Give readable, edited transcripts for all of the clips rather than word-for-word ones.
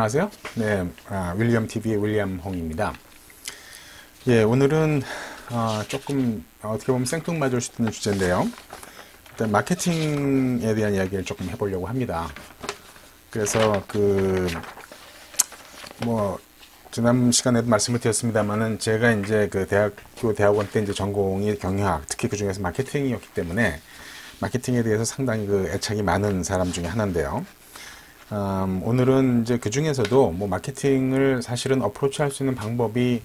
안녕하세요. 네, 윌리엄 TV의 윌리엄 홍입니다. 예, 오늘은 조금 어떻게 보면 생뚱맞을 수 있는 주제인데요. 일단 마케팅에 대한 이야기를 조금 해보려고 합니다. 그래서 지난 시간에도 말씀을 드렸습니다만은 제가 이제 그 대학원 때 이제 전공이 경영학, 특히 그 중에서 마케팅이었기 때문에 마케팅에 대해서 상당히 애착이 많은 사람 중에 하나인데요. 오늘은 이제 그 중에서도 마케팅을 사실은 어프로치 할 수 있는 방법이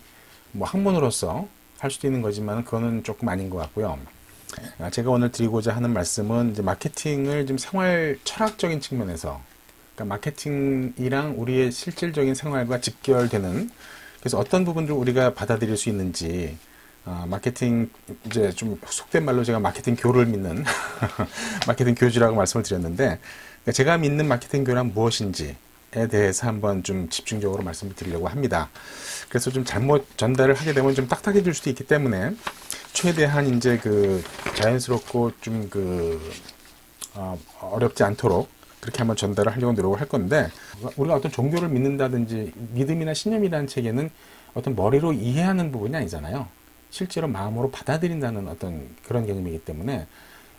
학문으로서 할 수도 있는 거지만 그거는 조금 아닌 것 같고요. 제가 오늘 드리고자 하는 말씀은 이제 마케팅을 좀 생활 철학적인 측면에서, 그러니까 마케팅이랑 우리의 실질적인 생활과 직결되는, 그래서 어떤 부분들을 우리가 받아들일 수 있는지, 마케팅, 이제 좀 속된 말로 제가 마케팅 교를 믿는 마케팅 교주라고 말씀을 드렸는데, 제가 믿는 마케팅 교란 무엇인지에 대해서 한번 좀 집중적으로 말씀을 드리려고 합니다. 그래서 좀 잘못 전달을 하게 되면 좀 딱딱해질 수도 있기 때문에 최대한 이제 자연스럽고 좀 어렵지 않도록 그렇게 한번 전달을 하려고 노력을 할 건데, 우리가 어떤 종교를 믿는다든지 믿음이나 신념이라는 체계는 어떤 머리로 이해하는 부분이 아니잖아요. 실제로 마음으로 받아들인다는 어떤 그런 개념이기 때문에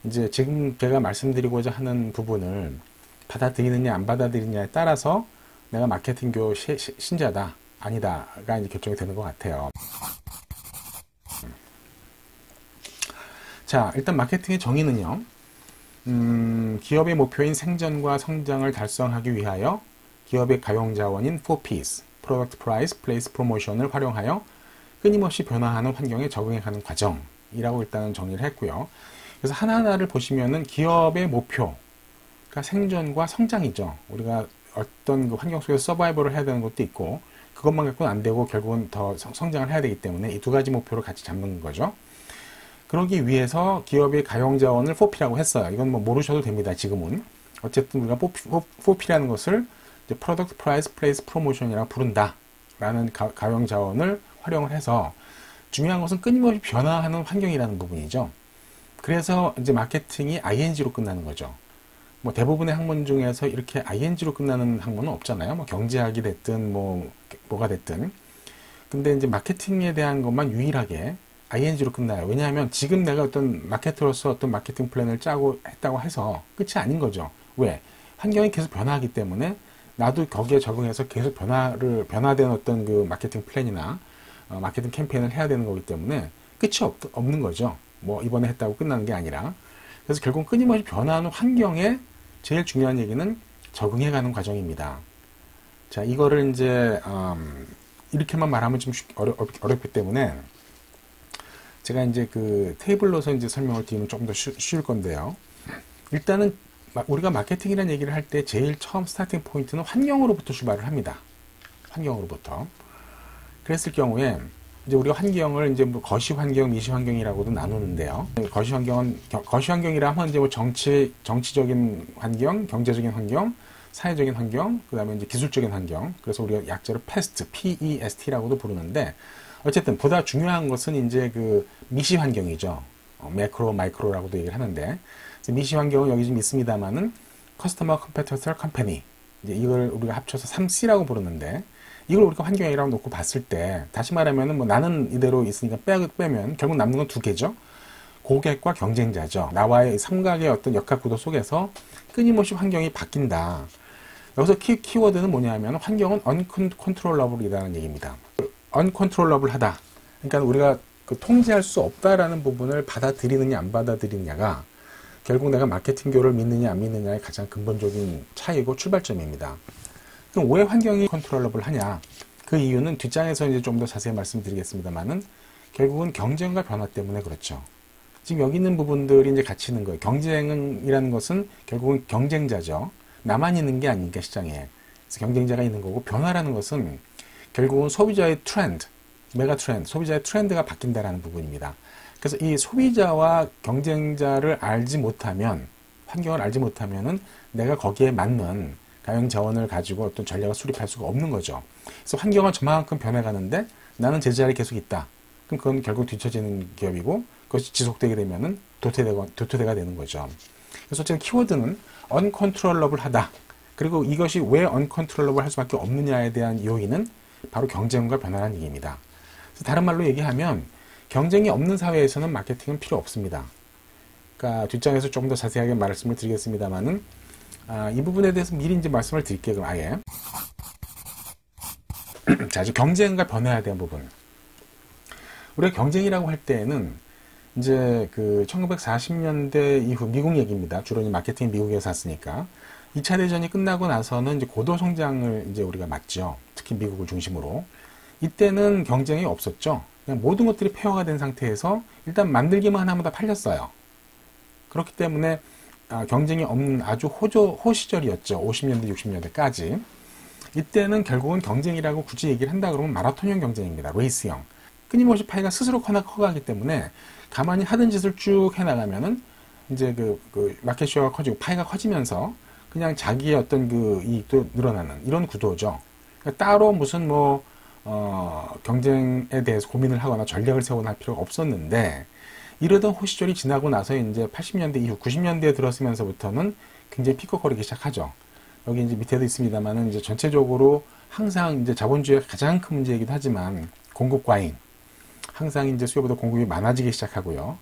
이제 지금 제가 말씀드리고자 하는 부분을 받아들이느냐 안 받아들이느냐에 따라서 내가 마케팅교 신자다 아니다가 이제 결정이 되는 것 같아요. 자, 일단 마케팅의 정의는요, 기업의 목표인 생존과 성장을 달성하기 위하여 기업의 가용자원인 4Ps, Product, Price, Place, Promotion을 활용하여 끊임없이 변화하는 환경에 적응해가는 과정이라고 일단은 정리를 했고요. 그래서 하나하나를 보시면은 기업의 목표, 그러니까 생존과 성장이죠. 우리가 어떤 환경 속에서 서바이벌을 해야 되는 것도 있고, 그것만 갖고는 안 되고 결국은 더 성장을 해야 되기 때문에 이 두 가지 목표를 같이 잡는 거죠. 그러기 위해서 기업의 가용자원을 4P라고 했어요. 이건 모르셔도 됩니다, 지금은. 어쨌든 우리가 4P라는 것을 이제 Product, Price, Place, Promotion이라고 부른다 라는 가용자원을 활용을 해서, 중요한 것은 끊임없이 변화하는 환경이라는 부분이죠. 그래서 이제 마케팅이 ing로 끝나는 거죠. 대부분의 학문 중에서 이렇게 ing로 끝나는 학문은 없잖아요. 경제학이 됐든 뭐가 됐든. 근데 이제 마케팅에 대한 것만 유일하게 ing로 끝나요. 왜냐하면 지금 내가 어떤 마케터로서 어떤 마케팅 플랜을 짜고 했다고 해서 끝이 아닌 거죠. 왜? 환경이 계속 변화하기 때문에 나도 거기에 적응해서 계속 변화된 어떤 마케팅 플랜이나 마케팅 캠페인을 해야 되는 거기 때문에 끝이 없는 거죠. 이번에 했다고 끝나는 게 아니라. 그래서 결국 끊임없이 변화하는 환경에 제일 중요한 얘기는 적응해가는 과정입니다. 자, 이거를 이제 이렇게만 말하면 좀 어렵기 때문에 제가 이제 테이블로서 이제 설명을 드리면 조금 더 쉬울 건데요. 일단은 우리가 마케팅이라는 얘기를 할 때 제일 처음 스타팅 포인트는 환경으로부터 출발을 합니다. 환경으로부터. 그랬을 경우에 이제 우리가 환경을 이제 거시 환경, 미시 환경이라고도 나누는데요. 거시 환경이라 하면 이제 정치적인 환경, 경제적인 환경, 사회적인 환경, 그 다음에 이제 기술적인 환경. 그래서 우리가 약자로 PEST, PEST라고도 부르는데, 어쨌든 보다 중요한 것은 이제 미시 환경이죠. 매크로, 마이크로라고도 얘기를 하는데, 미시 환경은 여기 좀 있습니다만은 Customer, Competitor, Company. 이제 이걸 우리가 합쳐서 3C라고 부르는데, 이걸 우리가 환경이라고 놓고 봤을 때, 다시 말하면 나는 이대로 있으니까 빼면 결국 남는 건 두 개죠. 고객과 경쟁자죠. 나와의 삼각의 어떤 역학구도 속에서 끊임없이 환경이 바뀐다. 여기서 키워드는 뭐냐면 환경은 uncontrollable이라는 얘기입니다. uncontrollable 하다. 그러니까 우리가 통제할 수 없다라는 부분을 받아들이느냐 안 받아들이느냐가 결국 내가 마케팅교를 믿느냐 안 믿느냐의 가장 근본적인 차이고 출발점입니다. 그럼 왜 환경이 컨트롤러블 하냐? 그 이유는 뒷장에서 이제 좀 더 자세히 말씀드리겠습니다만은 결국은 경쟁과 변화 때문에 그렇죠. 지금 여기 있는 부분들이 이제 같이 있는 거예요. 경쟁이라는 것은 결국은 경쟁자죠. 나만 있는 게 아니니까 시장에. 그래서 경쟁자가 있는 거고, 변화라는 것은 결국은 소비자의 트렌드, 메가 트렌드, 소비자의 트렌드가 바뀐다라는 부분입니다. 그래서 이 소비자와 경쟁자를 알지 못하면, 환경을 알지 못하면은 내가 거기에 맞는 가용 자원을 가지고 어떤 전략을 수립할 수가 없는 거죠. 그래서 환경은 저만큼 변해가는데 나는 제자리에 계속 있다. 그럼 그건 결국 뒤처지는 기업이고, 그것이 지속되게 되면은 도태대가 되는 거죠. 그래서 어쨌든 키워드는 uncontrollable 하다. 그리고 이것이 왜 uncontrollable 할 수밖에 없느냐에 대한 요인은 바로 경쟁과 변화라는 얘기입니다. 그래서 다른 말로 얘기하면 경쟁이 없는 사회에서는 마케팅은 필요 없습니다. 그러니까 뒷장에서 조금 더 자세하게 말씀을 드리겠습니다만은 이 부분에 대해서 미리 이제 말씀을 드릴게요. 그럼 아예 자, 이제 경쟁과 변화에 대한 부분. 우리가 경쟁이라고 할 때에는 이제 그 1940년대 이후 미국 얘기입니다. 주로 이제 마케팅 미국에서 했으니까 2차 대전이 끝나고 나서는 이제 고도 성장을 이제 우리가 맞죠. 특히 미국을 중심으로. 이때는 경쟁이 없었죠. 그냥 모든 것들이 폐허가 된 상태에서 일단 만들기만 하면 다 팔렸어요. 그렇기 때문에 경쟁이 없는 아주 호시절이었죠. 50년대, 60년대까지. 이때는 결국은 경쟁이라고 굳이 얘기를 한다 그러면 마라톤형 경쟁입니다. 레이스형. 끊임없이 파이가 스스로 커가기 때문에 가만히 하던 짓을 쭉 해나가면은 이제 그 마켓쉐어가 커지고 파이가 커지면서 그냥 자기의 어떤 그 이익도 늘어나는 이런 구도죠. 그러니까 따로 무슨 경쟁에 대해서 고민을 하거나 전략을 세우거나 할 필요가 없었는데 이러던 호시절이 지나고 나서 이제 80년대 이후 90년대에 들어서면서부터는 굉장히 피커거리기 시작하죠. 여기 이제 밑에도 있습니다만은 이제 전체적으로 항상 이제 자본주의의 가장 큰 문제이기도 하지만 공급 과잉. 항상 이제 수요보다 공급이 많아지기 시작하고요.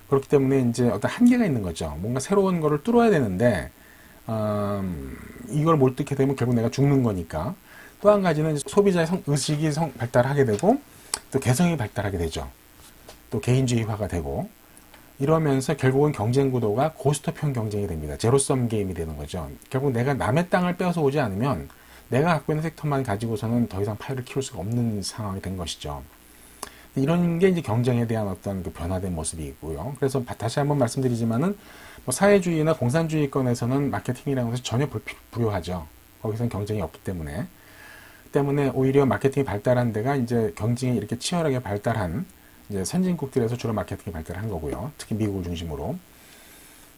그렇기 때문에 이제 어떤 한계가 있는 거죠. 뭔가 새로운 거를 뚫어야 되는데, 이걸 못 뚫게 되면 결국 내가 죽는 거니까. 또 한 가지는 소비자의 의식이 발달하게 되고, 또 개성이 발달하게 되죠. 또 개인주의화가 되고, 이러면서 결국은 경쟁 구도가 고스톱형 경쟁이 됩니다. 제로섬 게임이 되는 거죠. 결국 내가 남의 땅을 빼앗아 오지 않으면 내가 갖고 있는 섹터만 가지고서는 더 이상 파이를 키울 수가 없는 상황이 된 것이죠. 이런 게 이제 경쟁에 대한 어떤 그 변화된 모습이고요. 그래서 다시 한번 말씀드리지만은 사회주의나 공산주의권에서는 마케팅이라는 것이 전혀 불효하죠. 거기서는 경쟁이 없기 때문에 오히려 마케팅이 발달한 데가 이제 경쟁이 이렇게 치열하게 발달한 이제 선진국들에서 주로 마케팅이 발달한 거고요. 특히 미국을 중심으로.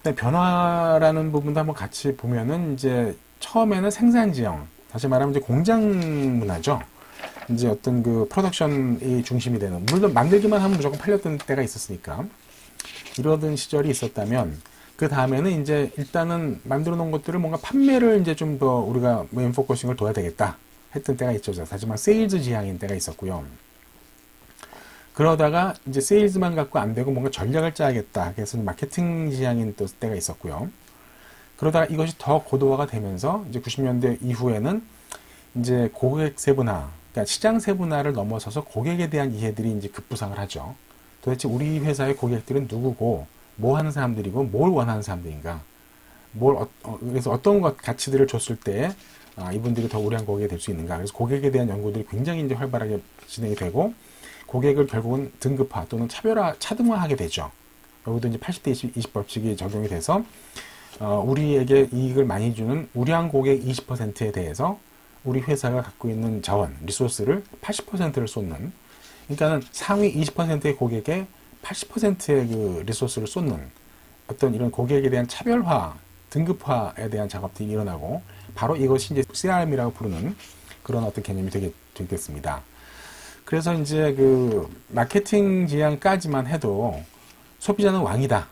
근데 변화라는 부분도 한번 같이 보면은 이제 처음에는 생산지형, 다시 말하면 이제 공장 문화죠. 이제 어떤 그 프로덕션이 중심이 되는, 물론 만들기만 하면 무조건 팔렸던 때가 있었으니까 이러던 시절이 있었다면 그 다음에는 이제 일단은 만들어 놓은 것들을 뭔가 판매를 이제 좀 더 우리가 메인 포커싱을 둬야 되겠다 했던 때가 있죠. 하지만 세일즈 지향인 때가 있었고요. 그러다가 이제 세일즈만 갖고 안 되고 뭔가 전략을 짜야겠다 그래서 마케팅 지향인 또 때가 있었고요. 그러다가 이것이 더 고도화가 되면서 이제 90년대 이후에는 이제 고객 세분화, 그러니까 시장 세분화를 넘어서서 고객에 대한 이해들이 이제 급부상을 하죠. 도대체 우리 회사의 고객들은 누구고, 뭐 하는 사람들이고, 뭘 원하는 사람들인가, 그래서 어떤 가치들을 줬을 때, 이분들이 더 우량한 고객이 될 수 있는가. 그래서 고객에 대한 연구들이 굉장히 이제 활발하게 진행이 되고, 고객을 결국은 등급화 또는 차등화하게 되죠. 여기도 이제 80대 20 법칙이 적용이 돼서, 우리에게 이익을 많이 주는 우량 고객 20%에 대해서 우리 회사가 갖고 있는 자원, 리소스를 80%를 쏟는, 그러니까는 상위 20%의 고객에 80%의 그 리소스를 쏟는 어떤 이런 고객에 대한 차별화, 등급화에 대한 작업들이 일어나고, 바로 이것이 이제 CRM이라고 부르는 그런 어떤 개념이 되겠습니다. 그래서 이제 그 마케팅 지향까지만 해도 소비자는 왕이다,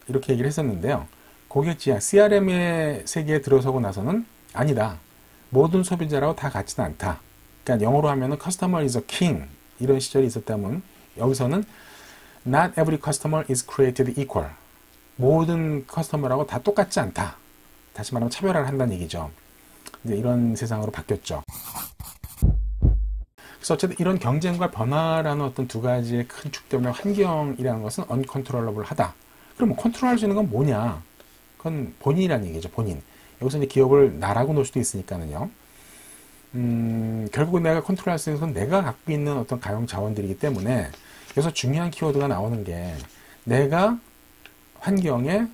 이렇게 얘기를 했었는데요. 고객 지향, CRM의 세계에 들어서고 나서는 아니다. 모든 소비자라고 다 같지는 않다. 그러니까 영어로 하면은 customer is a king 이런 시절이 있었다면 여기서는 not every customer is created equal. 모든 커스터머라고 다 똑같지 않다. 다시 말하면 차별화를 한다는 얘기죠. 이제 이런 세상으로 바뀌었죠. 그래서 어쨌든 이런 경쟁과 변화라는 어떤 두 가지의 큰 축 때문에 환경이라는 것은 uncontrollable 하다. 그럼 컨트롤할 수 있는 건 뭐냐? 그건 본인이라는 얘기죠. 본인. 여기서 이제 기업을 나라고 놓을 수도 있으니까는요. 결국은 내가 컨트롤할 수 있는 건 내가 갖고 있는 어떤 가용 자원들이기 때문에 여기서 중요한 키워드가 나오는 게 내가 환경에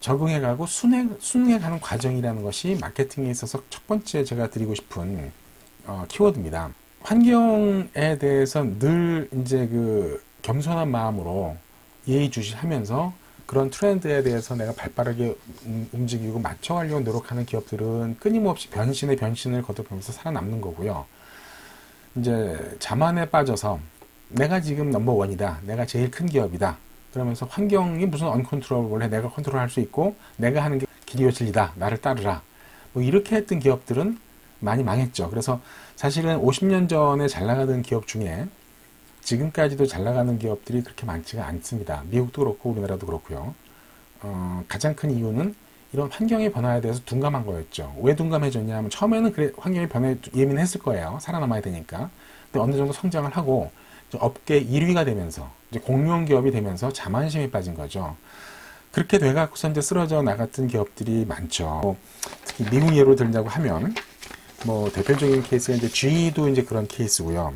적응해가고 순응해가는 과정이라는 것이 마케팅에 있어서 첫 번째 제가 드리고 싶은 키워드입니다. 환경에 대해서 늘 이제 그 겸손한 마음으로 예의주시하면서 그런 트렌드에 대해서 내가 발빠르게 움직이고 맞춰가려고 노력하는 기업들은 끊임없이 변신을 거듭하면서 살아남는 거고요. 이제 자만에 빠져서 내가 지금 넘버원이다. 내가 제일 큰 기업이다. 그러면서 환경이 무슨 언컨트롤able 해. 내가 컨트롤할 수 있고 내가 하는 게 길이요 진리다. 나를 따르라. 뭐 이렇게 했던 기업들은 많이 망했죠. 그래서 사실은 50년 전에 잘 나가던 기업 중에 지금까지도 잘 나가는 기업들이 그렇게 많지가 않습니다. 미국도 그렇고 우리나라도 그렇고요. 가장 큰 이유는 이런 환경의 변화에 대해서 둔감한 거였죠. 왜 둔감해졌냐 하면 처음에는 그래 환경의 변화에 예민했을 거예요. 살아남아야 되니까. 근데 어느 정도 성장을 하고 업계 1위가 되면서 이제 공룡 기업이 되면서 자만심에 빠진 거죠. 그렇게 돼갖고서 이제 쓰러져 나갔던 기업들이 많죠. 특히 미국 예로 들자고 하면 뭐 대표적인 케이스가 이제 GE도 이제 그런 케이스고요.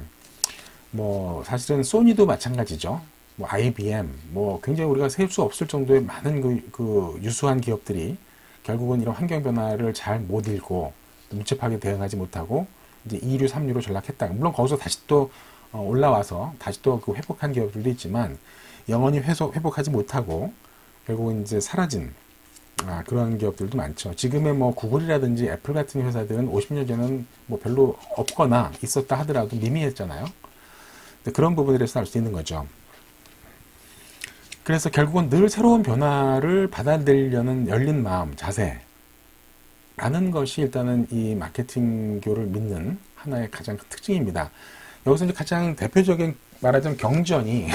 뭐 사실은 소니도 마찬가지죠. 뭐 IBM, 뭐 굉장히 우리가 셀 수 없을 정도의 많은 그 유수한 기업들이 결국은 이런 환경 변화를 잘 못 읽고 밀접하게 대응하지 못하고 이제 2류, 3류로 전락했다. 물론 거기서 다시 또 올라와서 다시 또 그 회복한 기업들도 있지만 영원히 회복하지 못하고 결국은 이제 사라진 그런 기업들도 많죠. 지금의 뭐 구글이라든지 애플 같은 회사들은 50년 전에는 뭐 별로 없거나 있었다 하더라도 미미했잖아요. 그런 부분에서 알 수 있는 거죠. 그래서 결국은 늘 새로운 변화를 받아들이려는 열린 마음, 자세라는 것이 일단은 이 마케팅교를 믿는 하나의 가장 큰 특징입니다. 여기서 이제 가장 대표적인 말하자면 경전이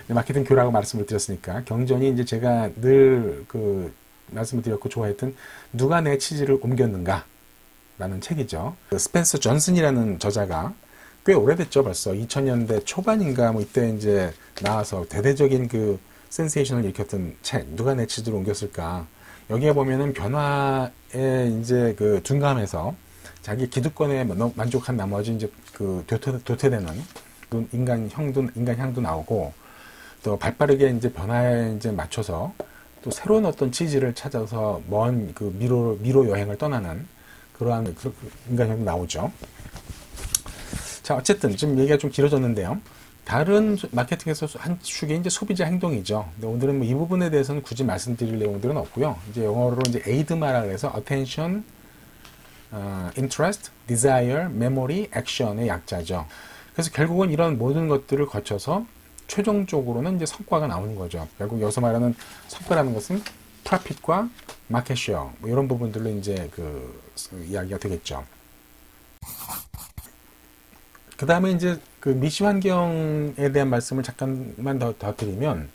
마케팅교라고 말씀을 드렸으니까 경전이 이제 제가 늘 그 말씀을 드렸고 좋아했던 누가 내 치즈를 옮겼는가 라는 책이죠. 그 스펜서 존슨이라는 저자가 꽤 오래됐죠. 벌써 2000년대 초반인가 뭐 이때 이제 나와서 대대적인 그 센세이션을 일으켰던 책 누가 내 치즈를 옮겼을까. 여기에 보면은 변화에 이제 그 둔감해서 자기 기득권에 만족한 나머지 이제 그 도태되는 그 인간 향도 나오고 또 발빠르게 이제 변화에 이제 맞춰서 또 새로운 어떤 취지를 찾아서 먼 그 미로 여행을 떠나는 그러한 인간향도 나오죠. 자, 어쨌든 지금 얘기가 좀 길어졌는데요. 다른 마케팅에서 한 축이 이제 소비자 행동이죠. 근데 오늘은 뭐 이 부분에 대해서는 굳이 말씀드릴 내용들은 없고요. 이제 영어로 이제 AIDMA라 그래서 Attention, Interest, Desire, Memory, Action의 약자죠. 그래서 결국은 이런 모든 것들을 거쳐서 최종적으로는 이제 성과가 나오는 거죠. 결국 여기서 말하는 성과라는 것은 프로핏과 마켓 쉐어 뭐 이런 부분들로 이제 그 이야기가 되겠죠. 그 다음에 이제 그 미시 환경에 대한 말씀을 잠깐만 더 드리면,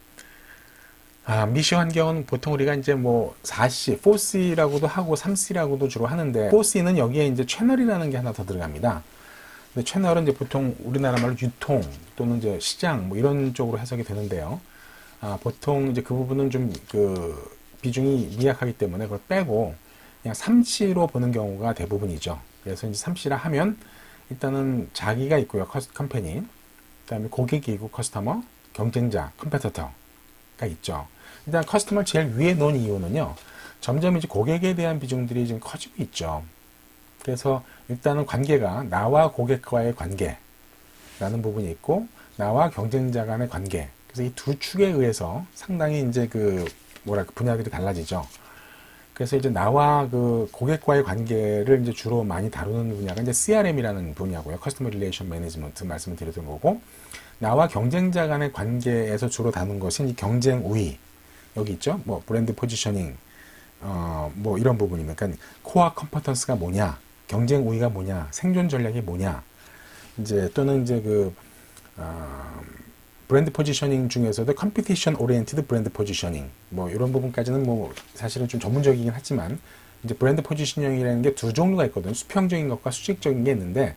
미시 환경은 보통 우리가 이제 뭐 4C, 4C라고도 하고 3C라고도 주로 하는데, 4C는 여기에 이제 채널이라는 게 하나 더 들어갑니다. 근데 채널은 이제 보통 우리나라 말로 유통 또는 이제 시장 뭐 이런 쪽으로 해석이 되는데요. 보통 이제 그 부분은 좀 그 비중이 미약하기 때문에 그걸 빼고 그냥 3C로 보는 경우가 대부분이죠. 그래서 이제 3C라 하면 일단은 자기가 있고요. 컴퍼니. 그 다음에 고객이 있고 커스터머, 경쟁자, 컴페티터가 있죠. 일단 커스터머를 제일 위에 놓은 이유는요. 점점 이제 고객에 대한 비중들이 지금 커지고 있죠. 그래서 일단은 관계가 나와 고객과의 관계라는 부분이 있고 나와 경쟁자 간의 관계. 그래서 이 두 축에 의해서 상당히 이제 그 분야들이 달라지죠. 그래서 이제 나와 그 고객과의 관계를 이제 주로 많이 다루는 분야가 이제 CRM이라는 분야고요. Customer Relation Management 말씀을 드렸던 거고, 나와 경쟁자 간의 관계에서 주로 다루는 것은 이 경쟁 우위. 여기 있죠. 뭐 브랜드 포지셔닝, 뭐 이런 부분입니다. 그러니까 코어 컴퍼턴스가 뭐냐, 경쟁 우위가 뭐냐, 생존 전략이 뭐냐, 이제 또는 이제 그 브랜드 포지셔닝 중에서도 컴피티션 오리엔티드 브랜드 포지셔닝 뭐 이런 부분까지는 뭐 사실은 좀 전문적이긴 하지만 이제 브랜드 포지셔닝이라는 게 두 종류가 있거든요. 수평적인 것과 수직적인 게 있는데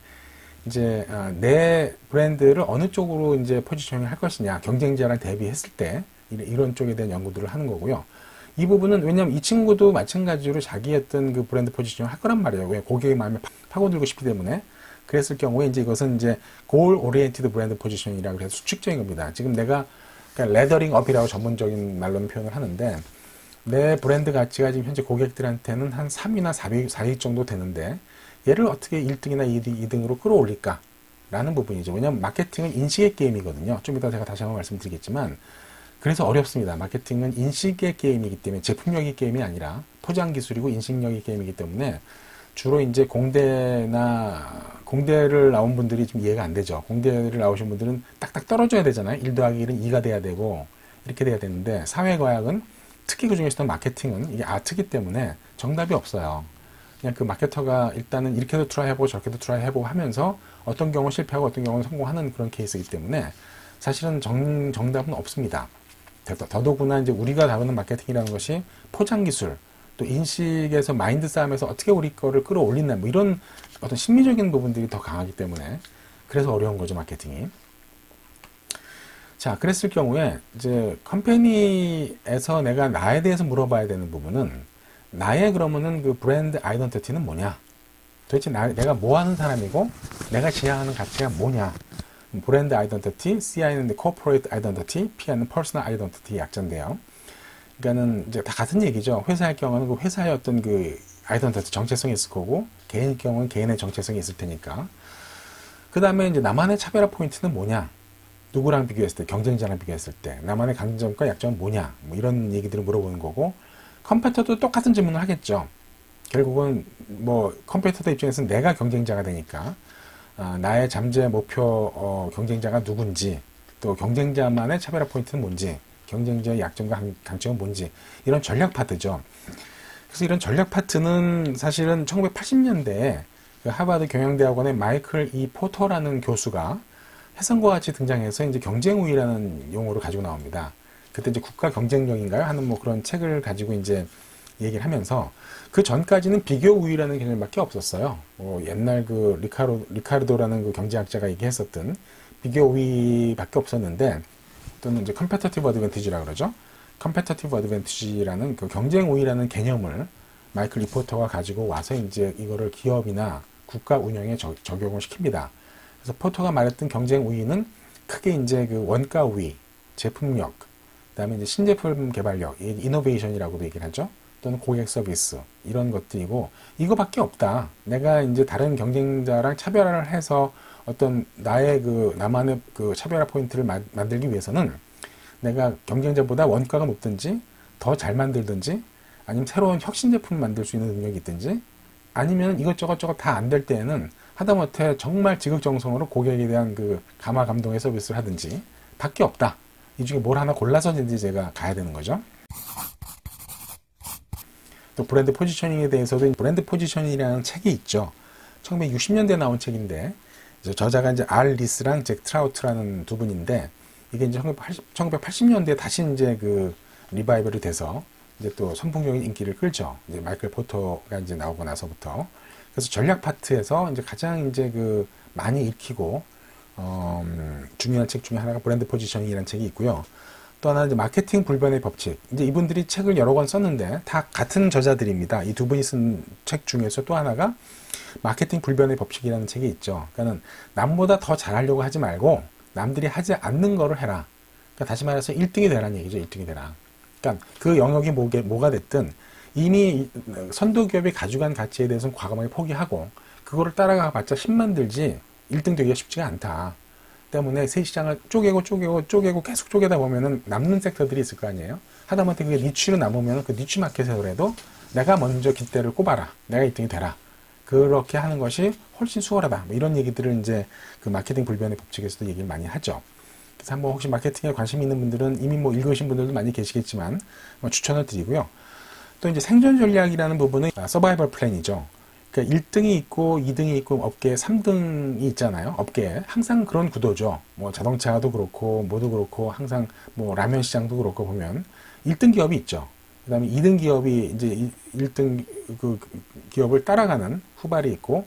이제 내 브랜드를 어느 쪽으로 이제 포지셔닝을 할 것이냐 경쟁자랑 대비했을 때 이런 쪽에 대한 연구들을 하는 거고요. 이 부분은 왜냐면 이 친구도 마찬가지로 자기 어떤 그 브랜드 포지셔닝을 할 거란 말이에요. 왜 고객의 마음에 파고들고 싶기 때문에. 그랬을 경우에 이제 이것은 이제 goal oriented brand position이라고 해서 수직적인 겁니다. 지금 내가 그러니까 레더링 업이라고 전문적인 말로는 표현을 하는데 내 브랜드 가치가 지금 현재 고객들한테는 한 3위나 4위 정도 되는데 얘를 어떻게 1등이나 2등으로 끌어올릴까? 라는 부분이죠. 왜냐하면 마케팅은 인식의 게임이거든요. 좀 이따 제가 다시 한번 말씀드리겠지만 그래서 어렵습니다. 마케팅은 인식의 게임이기 때문에 제품력의 게임이 아니라 포장 기술이고 인식력의 게임이기 때문에 주로 이제 공대를 나온 분들이 좀 이해가 안 되죠. 공대를 나오신 분들은 딱딱 떨어져야 되잖아요. 1 더하기 1은 2가 돼야 되고 이렇게 돼야 되는데 사회과학은 특히 그 중에서도 마케팅은 이게 아트기 때문에 정답이 없어요. 그냥 그 마케터가 일단은 이렇게도 트라이 해보고 저렇게도 트라이 해보고 하면서 어떤 경우 실패하고 어떤 경우는 성공하는 그런 케이스이기 때문에 사실은 정답은 없습니다. 더더구나 이제 우리가 다루는 마케팅이라는 것이 포장 기술, 또 인식에서 마인드 싸움에서 어떻게 우리 거를 끌어올리나 뭐 이런 어떤 심리적인 부분들이 더 강하기 때문에 그래서 어려운 거죠, 마케팅이. 자, 그랬을 경우에 이제 컴퍼니에서 내가 나에 대해서 물어봐야 되는 부분은 나의 그러면은 그 브랜드 아이덴티티는 뭐냐? 도대체 내가 뭐 하는 사람이고 내가 지향하는 가치가 뭐냐? 브랜드 아이덴티티, CI는 corporate identity, P는 personal identity 약자인데요. 그러니까는 이제 다 같은 얘기죠. 회사의 경우는 그 회사의 어떤 그 아이덴티티 정체성이 있을 거고 개인의 경우는 개인의 정체성이 있을 테니까. 그 다음에 이제 나만의 차별화 포인트는 뭐냐? 누구랑 비교했을 때, 경쟁자랑 비교했을 때 나만의 강점과 약점은 뭐냐? 뭐 이런 얘기들을 물어보는 거고 컴퓨터도 똑같은 질문을 하겠죠. 결국은 뭐 컴퓨터 입장에서는 내가 경쟁자가 되니까 나의 잠재 목표 경쟁자가 누군지 또 경쟁자만의 차별화 포인트는 뭔지 경쟁자의 약점과 강점은 뭔지 이런 전략 파트죠. 그래서 이런 전략 파트는 사실은 1980년대에 그 하버드 경영대학원의 마이클 E. 포터라는 교수가 해성과 같이 등장해서 이제 경쟁 우위라는 용어를 가지고 나옵니다. 그때 이제 국가 경쟁력인가요? 하는 뭐 그런 책을 가지고 이제 얘기를 하면서 그 전까지는 비교 우위라는 개념밖에 없었어요. 옛날 그 리카르도라는 그 경제학자가 얘기했었던 비교 우위밖에 없었는데 또는 이제 컴페터티브 어드밴티지라고 그러죠. 컴페터티브 어드밴티지라는 그 경쟁 우위라는 개념을 마이클 리포터가 가지고 와서 이제 이거를 기업이나 국가 운영에 적용을 시킵니다. 그래서 포터가 말했던 경쟁 우위는 크게 이제 그 원가 우위, 제품력, 그다음에 이제 신제품 개발력, 이노베이션이라고도 얘기를 하죠. 또는 고객 서비스 이런 것들이고 이거밖에 없다. 내가 이제 다른 경쟁자랑 차별화를 해서 어떤 나만의 그 차별화 포인트를 만들기 위해서는 내가 경쟁자보다 원가가 높든지 더 잘 만들든지 아니면 새로운 혁신 제품을 만들 수 있는 능력이 있든지 아니면 이것저것 다 안 될 때에는 하다못해 정말 지극정성으로 고객에 대한 그 감화 감동의 서비스를 하든지 밖에 없다. 이 중에 뭘 하나 골라서 이제 제가 가야 되는 거죠. 또 브랜드 포지셔닝에 대해서도 브랜드 포지셔닝이라는 책이 있죠. 1960년대에 나온 책인데 저자가 이제 알 리스랑 잭 트라우트라는 두 분인데 이게 이제 1980년대에 다시 이제 그 리바이벌이 돼서 이제 또 선풍적인 인기를 끌죠. 이제 마이클 포터가 이제 나오고 나서부터. 그래서 전략 파트에서 이제 가장 이제 그 많이 읽히고 중요한 책 중에 하나가 브랜드 포지셔닝이라는 책이 있고요. 또 하나는 이제 마케팅 불변의 법칙. 이제 이분들이 책을 여러 권 썼는데 다 같은 저자들입니다. 이 두 분이 쓴 책 중에서 또 하나가 마케팅 불변의 법칙이라는 책이 있죠. 그러니까는 남보다 더 잘하려고 하지 말고 남들이 하지 않는 거를 해라. 그러니까 다시 말해서 1등이 되라는 얘기죠. 1등이 되라. 그러니까 그 영역이 뭐가 됐든 이미 선도기업이 가져간 가치에 대해서는 과감하게 포기하고 그거를 따라가봤자 힘만 들지 1등 되기가 쉽지가 않다. 때문에 새 시장을 쪼개고 계속 쪼개다 보면은 남는 섹터들이 있을 거 아니에요. 하다못해 그게 니치로 남으면 그 니치 마켓에서라도 내가 먼저 깃대를 꼽아라. 내가 1등이 되라. 그렇게 하는 것이 훨씬 수월하다. 뭐 이런 얘기들을 이제 그 마케팅 불변의 법칙에서도 얘기를 많이 하죠. 그래서 한번 혹시 마케팅에 관심 있는 분들은 이미 뭐 읽으신 분들도 많이 계시겠지만 뭐 추천을 드리고요. 또 이제 생존 전략이라는 부분은 서바이벌 플랜이죠. 그러니까 1등이 있고 2등이 있고 업계에 3등이 있잖아요. 업계에 항상 그런 구도죠. 뭐 자동차도 그렇고 뭐도 그렇고 항상 뭐 라면 시장도 그렇고 보면 1등 기업이 있죠. 그다음에 2등 기업이 이제 1등 그 기업을 따라가는 후발이 있고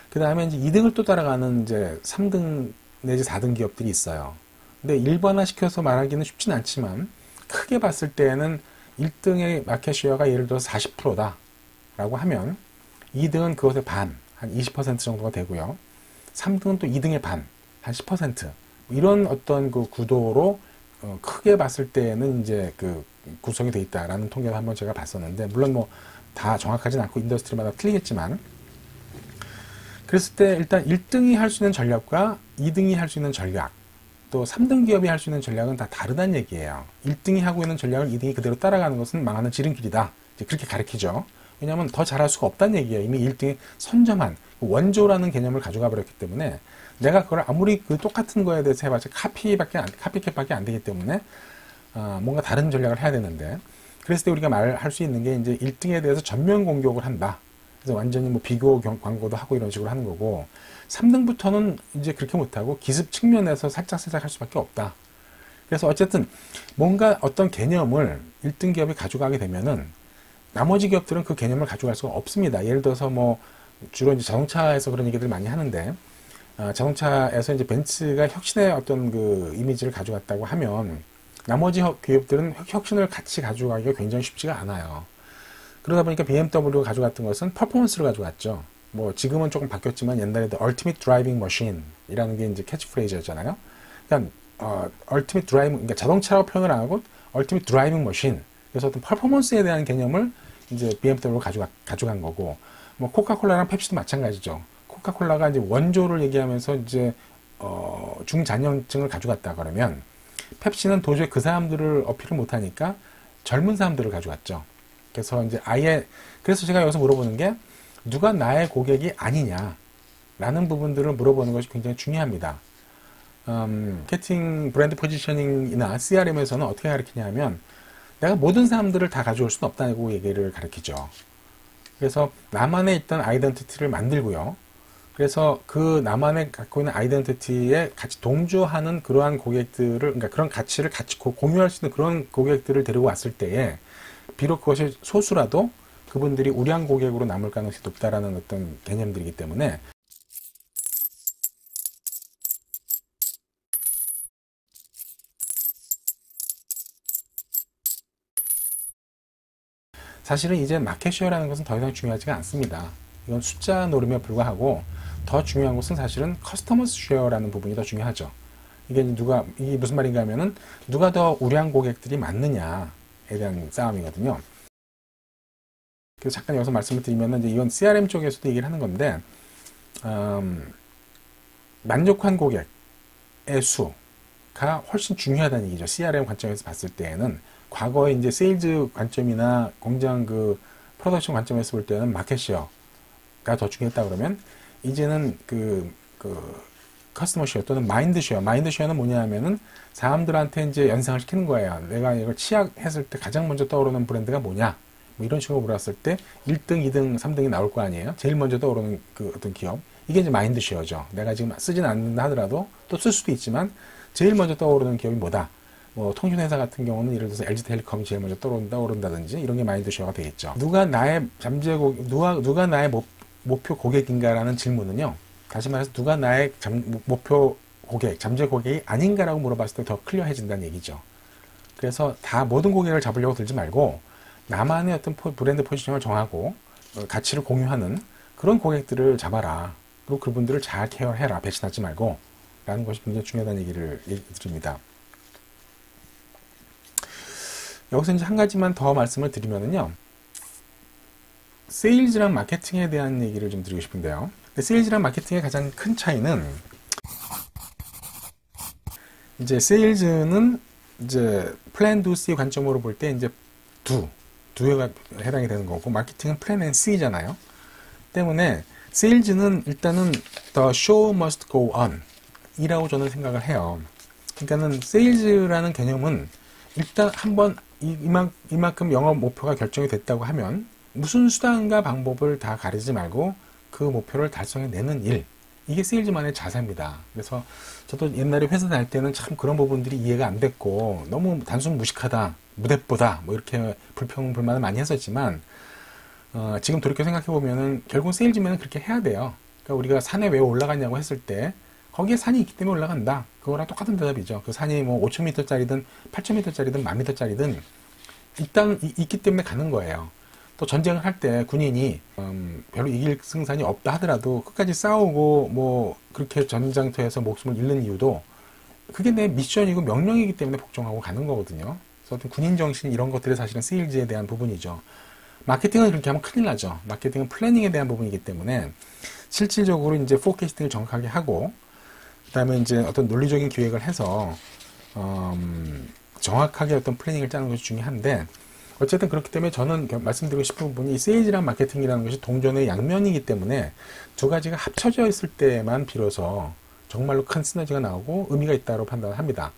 그다음에 이제 2등을 또 따라가는 이제 3등 내지 4등 기업들이 있어요. 근데 일반화시켜서 말하기는 쉽진 않지만 크게 봤을 때에는 1등의 마켓 쉐어가 예를 들어서 40%다 라고 하면 2등은 그것의 반, 한 20% 정도가 되고요. 3등은 또 2등의 반, 한 10%. 이런 어떤 그 구도로 크게 봤을 때는 이제 그 구성이 되어 있다라는 통계를 한번 제가 봤었는데, 물론 뭐 다 정확하진 않고 인더스트리마다 틀리겠지만, 그랬을 때 일단 1등이 할 수 있는 전략과 2등이 할 수 있는 전략, 또 3등 기업이 할 수 있는 전략은 다 다르다는 얘기예요. 1등이 하고 있는 전략을 2등이 그대로 따라가는 것은 망하는 지름길이다. 이제 그렇게 가르치죠. 왜냐하면 더 잘할 수가 없다는 얘기예요. 이미 1등이 선점한 원조라는 개념을 가져가 버렸기 때문에 내가 그걸 아무리 그 똑같은 거에 대해서 해봤자 카피캣밖에 안 되기 때문에 뭔가 다른 전략을 해야 되는데, 그랬을 때 우리가 말할 수 있는 게 이제 1등에 대해서 전면 공격을 한다. 그래서 완전히 뭐 비교 광고도 하고 이런 식으로 하는 거고, 3등부터는 이제 그렇게 못하고 기습 측면에서 살짝 할 수밖에 없다. 그래서 어쨌든 뭔가 어떤 개념을 1등 기업이 가져가게 되면은 나머지 기업들은 그 개념을 가져갈 수가 없습니다. 예를 들어서 뭐 주로 이제 자동차에서 그런 얘기들 많이 하는데, 자동차에서 이제 벤츠가 혁신의 어떤 그 이미지를 가져갔다고 하면 나머지 기업들은 혁신을 같이 가져가기가 굉장히 쉽지가 않아요. 그러다 보니까 BMW가 가져갔던 것은 퍼포먼스를 가져갔죠. 뭐 지금은 조금 바뀌었지만 옛날에도 Ultimate Driving Machine이라는 게 이제 캐치프레이즈였잖아요. 그러니까 Ultimate Driving, 그러니까 자동차라고 표현을 안 하고 Ultimate Driving Machine. 그래서 어떤 퍼포먼스에 대한 개념을 이제 BMW가 가져간 거고, 뭐 코카콜라랑 펩시도 마찬가지죠. 코카콜라가 이제 원조를 얘기하면서 이제 중장년층을 가져갔다 그러면 펩시는 도저히 그 사람들을 어필을 못하니까 젊은 사람들을 가져갔죠. 그래서 이제 그래서 제가 여기서 물어보는 게 누가 나의 고객이 아니냐라는 부분들을 물어보는 것이 굉장히 중요합니다. 마케팅 브랜드 포지셔닝이나 CRM에서는 어떻게 가르치냐면 내가 모든 사람들을 다 가져올 수는 없다고 얘기를 가르치죠. 그래서 나만의 있던 아이덴티티를 만들고요. 그래서 그 나만의 갖고 있는 아이덴티티에 같이 동조하는 그러한 고객들을, 그러니까 그런 가치를 같이 공유할 수 있는 그런 고객들을 데리고 왔을 때에 비록 그것이 소수라도 그분들이 우량 고객으로 남을 가능성이 높다라는 어떤 개념들이기 때문에 사실은 이제 마켓쉐어라는 것은 더 이상 중요하지가 않습니다. 이건 숫자 노름에 불과하고 더 중요한 것은 사실은 커스터머 쉐어라는 부분이 더 중요하죠. 이게 무슨 말인가 하면은 누가 더 우량 고객들이 많느냐에 대한 싸움이거든요. 그래서 잠깐 여기서 말씀을 드리면은 이제 이건 CRM 쪽에서도 얘기를 하는 건데, 만족한 고객의 수가 훨씬 중요하다는 얘기죠. CRM 관점에서 봤을 때에는 과거에 이제 세일즈 관점이나 공장 그 프로덕션 관점에서 볼 때는 마켓쉐어가 더 중요했다 그러면 이제는 그 커스터머 쉐어 또는 마인드 쉐어. 마인드 쉐어는 뭐냐 하면은 사람들한테 이제 연상을 시키는 거예요. 내가 이걸 취약했을 때 가장 먼저 떠오르는 브랜드가 뭐냐? 뭐 이런 식으로 물었을 때 1등, 2등, 3등이 나올 거 아니에요? 제일 먼저 떠오르는 그 어떤 기업. 이게 이제 마인드 쉐어죠. 내가 지금 쓰진 않는다 하더라도 또 쓸 수도 있지만 제일 먼저 떠오르는 기업이 뭐다? 뭐 통신회사 같은 경우는 예를 들어서 LG텔레콤이 제일 먼저 떠오른다든지 이런 게 마인드 쉐어가 되겠죠. 누가 나의 누가 나의 목표 고객인가라는 질문은요. 다시 말해서 누가 나의 목표 고객, 잠재 고객이 아닌가라고 물어봤을 때 더 클리어해진다는 얘기죠. 그래서 다 모든 고객을 잡으려고 들지 말고 나만의 어떤 브랜드 포지션을 정하고 가치를 공유하는 그런 고객들을 잡아라. 그리고 그분들을 잘 케어해라. 배신하지 말고 라는 것이 굉장히 중요하다는 얘기를 드립니다. 여기서 이제 한 가지만 더 말씀을 드리면은요. 세일즈랑 마케팅에 대한 얘기를 좀 드리고 싶은데요. 세일즈랑 마케팅의 가장 큰 차이는 이제 세일즈는 이제 플랜 두 C 관점으로 볼 때 이제 두에가 해당이 되는 거고 마케팅은 플랜 앤 C잖아요. 때문에 세일즈는 일단은 the show must go on 이라고 저는 생각을 해요. 그러니까는 세일즈라는 개념은 일단 한번 이만큼 영업 목표가 결정이 됐다고 하면 무슨 수단과 방법을 다 가리지 말고 그 목표를 달성해내는 일. 이게 세일즈만의 자세입니다. 그래서 저도 옛날에 회사 다닐 때는 참 그런 부분들이 이해가 안 됐고 너무 단순 무식하다, 무대뽀다 뭐 이렇게 불평불만을 많이 했었지만 지금 돌이켜 생각해보면은 결국 세일즈맨은 그렇게 해야 돼요. 그러니까 우리가 산에 왜 올라갔냐고 했을 때 거기에 산이 있기 때문에 올라간다. 그거랑 똑같은 대답이죠. 그 산이 뭐 5,000m짜리든 8,000m짜리든 10,000m짜리든 일단 있기 때문에 가는 거예요. 또 전쟁을 할 때 군인이 별로 이길 승산이 없다 하더라도 끝까지 싸우고 뭐 그렇게 전장터에서 목숨을 잃는 이유도 그게 내 미션이고 명령이기 때문에 복종하고 가는 거거든요. 그래서 어떤 군인 정신 이런 것들이 사실은 세일즈에 대한 부분이죠. 마케팅은 그렇게 하면 큰일 나죠. 마케팅은 플래닝에 대한 부분이기 때문에 실질적으로 이제 포캐스팅을 정확하게 하고 그다음에 이제 어떤 논리적인 기획을 해서 정확하게 어떤 플래닝을 짜는 것이 중요한데 어쨌든 그렇기 때문에 저는 말씀드리고 싶은 부분이 세일즈랑 마케팅이라는 것이 동전의 양면이기 때문에 두 가지가 합쳐져 있을 때만 비로소 정말로 큰 시너지가 나오고 의미가 있다고 판단을 합니다.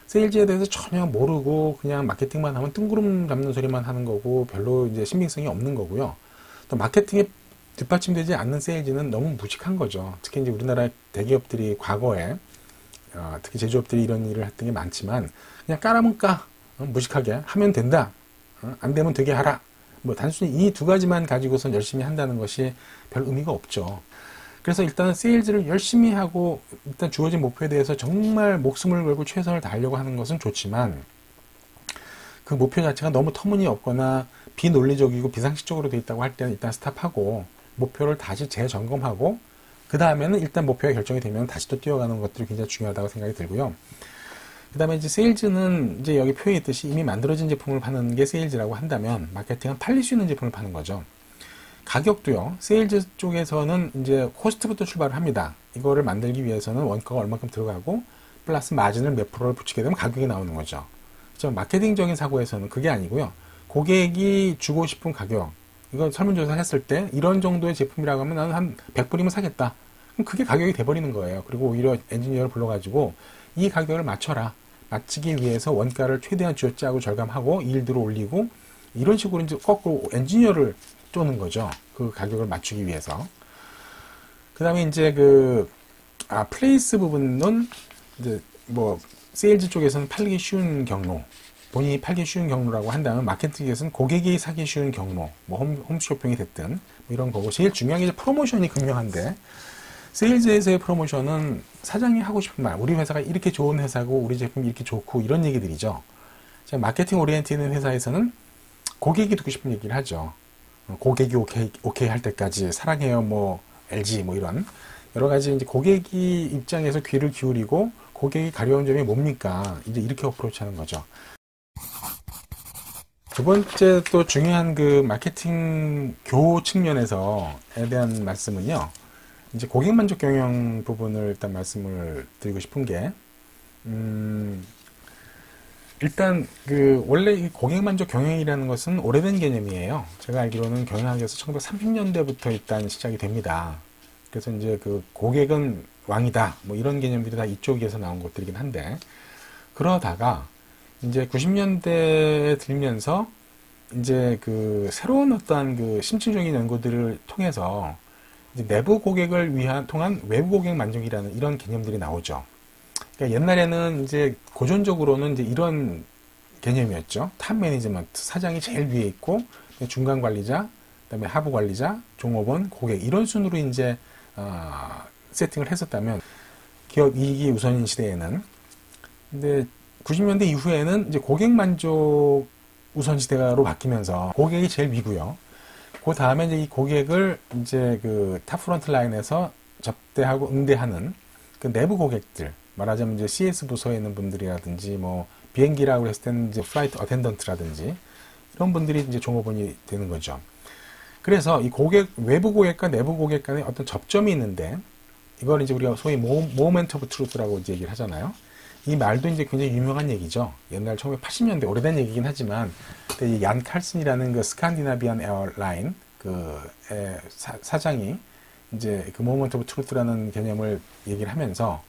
세일즈에 대해서 전혀 모르고 그냥 마케팅만 하면 뜬구름 잡는 소리만 하는 거고 별로 이제 신빙성이 없는 거고요. 또 마케팅의 뒷받침되지 않는 세일즈는 너무 무식한 거죠. 특히 이제 우리나라 대기업들이 과거에 특히 제조업들이 이런 일을 했던 게 많지만 그냥 까라면 까 무식하게 하면 된다. 안 되면 되게 하라. 뭐 단순히 이 두 가지만 가지고선 열심히 한다는 것이 별 의미가 없죠. 그래서 일단은 세일즈를 열심히 하고 일단 주어진 목표에 대해서 정말 목숨을 걸고 최선을 다하려고 하는 것은 좋지만 그 목표 자체가 너무 터무니없거나 비논리적이고 비상식적으로 되어 있다고 할 때는 일단 스탑하고 목표를 다시 재점검하고 그 다음에는 일단 목표가 결정이 되면 다시 또 뛰어가는 것들이 굉장히 중요하다고 생각이 들고요. 그 다음에 이제 세일즈는 이제 여기 표에 있듯이 이미 만들어진 제품을 파는 게 세일즈라고 한다면 마케팅은 팔릴 수 있는 제품을 파는 거죠. 가격도요. 세일즈 쪽에서는 이제 코스트부터 출발을 합니다. 이거를 만들기 위해서는 원가가 얼마큼 들어가고 플러스 마진을 몇 프로를 붙이게 되면 가격이 나오는 거죠. 마케팅적인 사고에서는 그게 아니고요. 고객이 주고 싶은 가격, 이거 설문조사 했을 때 이런 정도의 제품이라고 하면 나는 한 100불이면 사겠다. 그럼 그게 가격이 돼버리는 거예요. 그리고 오히려 엔지니어를 불러가지고 이 가격을 맞춰라. 맞추기 위해서 원가를 최대한 쥐어짜고 절감하고 일들을 올리고 이런 식으로 이제 거꾸로 엔지니어를 쪼는 거죠. 그 가격을 맞추기 위해서. 그 다음에 이제 플레이스 부분은 이제 뭐 세일즈 쪽에서는 팔기 쉬운 경로, 본인이 팔기 쉬운 경로라고 한다면 마케팅에서는 고객이 사기 쉬운 경로, 뭐 홈쇼핑이 됐든 뭐 이런 거고 제일 중요한 게 이제 프로모션이 극명한데 세일즈에서의 프로모션은 사장이 하고 싶은 말, 우리 회사가 이렇게 좋은 회사고 우리 제품이 이렇게 좋고 이런 얘기들이죠. 마케팅 오리엔티드 회사에서는 고객이 듣고 싶은 얘기를 하죠. 고객이 오케이 할 때까지 사랑해요 뭐 LG 뭐 이런 여러 가지 이제 고객이 입장에서 귀를 기울이고 고객이 가려운 점이 뭡니까? 이제 이렇게 어프로치하는 거죠. 두 번째 또 중요한 그 마케팅 교 측면에서에 대한 말씀은요. 이제 고객 만족 경영 부분을 일단 말씀을 드리고 싶은 게 일단 원래 이 고객 만족 경영이라는 것은 오래된 개념이에요. 제가 알기로는 경영학에서 1930년대부터 일단 시작이 됩니다. 그래서 이제 고객은 왕이다 뭐 이런 개념들이 다 이쪽에서 나온 것들이긴 한데 그러다가 이제 90년대에 들면서 이제 새로운 어떤 심층적인 연구들을 통해서 이제 내부 고객을 통한 외부 고객 만족이라는 이런 개념들이 나오죠. 그러니까 옛날에는 이제 고전적으로는 이제 이런 개념이었죠. 탑 매니지먼트, 사장이 제일 위에 있고 중간 관리자, 그다음에 하부 관리자, 종업원, 고객 이런 순으로 이제 세팅을 했었다면 기업 이익이 우선인 시대에는 근데 90년대 이후에는 이제 고객 만족 우선 시대로 바뀌면서 고객이 제일 위고요. 그 다음에 이제 이 고객을 이제 탑 프론트 라인에서 접대하고 응대하는 내부 고객들 말하자면 이제 CS 부서에 있는 분들이라든지 뭐 비행기라고 했을 때는 이제 플라이트 어텐던트라든지 이런 분들이 이제 종업원이 되는 거죠. 그래서 이 외부 고객과 내부 고객 간에 어떤 접점이 있는데 이걸 이제 우리가 소위 모멘트 오브 트루스라고 이제 얘기를 하잖아요. 이 말도 이제 굉장히 유명한 얘기죠. 옛날 1980년대 오래된 얘기긴 하지만 그때 얀 칼슨이라는 스칸디나비안 에어라인 사장이 이제 모멘트 오브 트루스라는 개념을 얘기를 하면서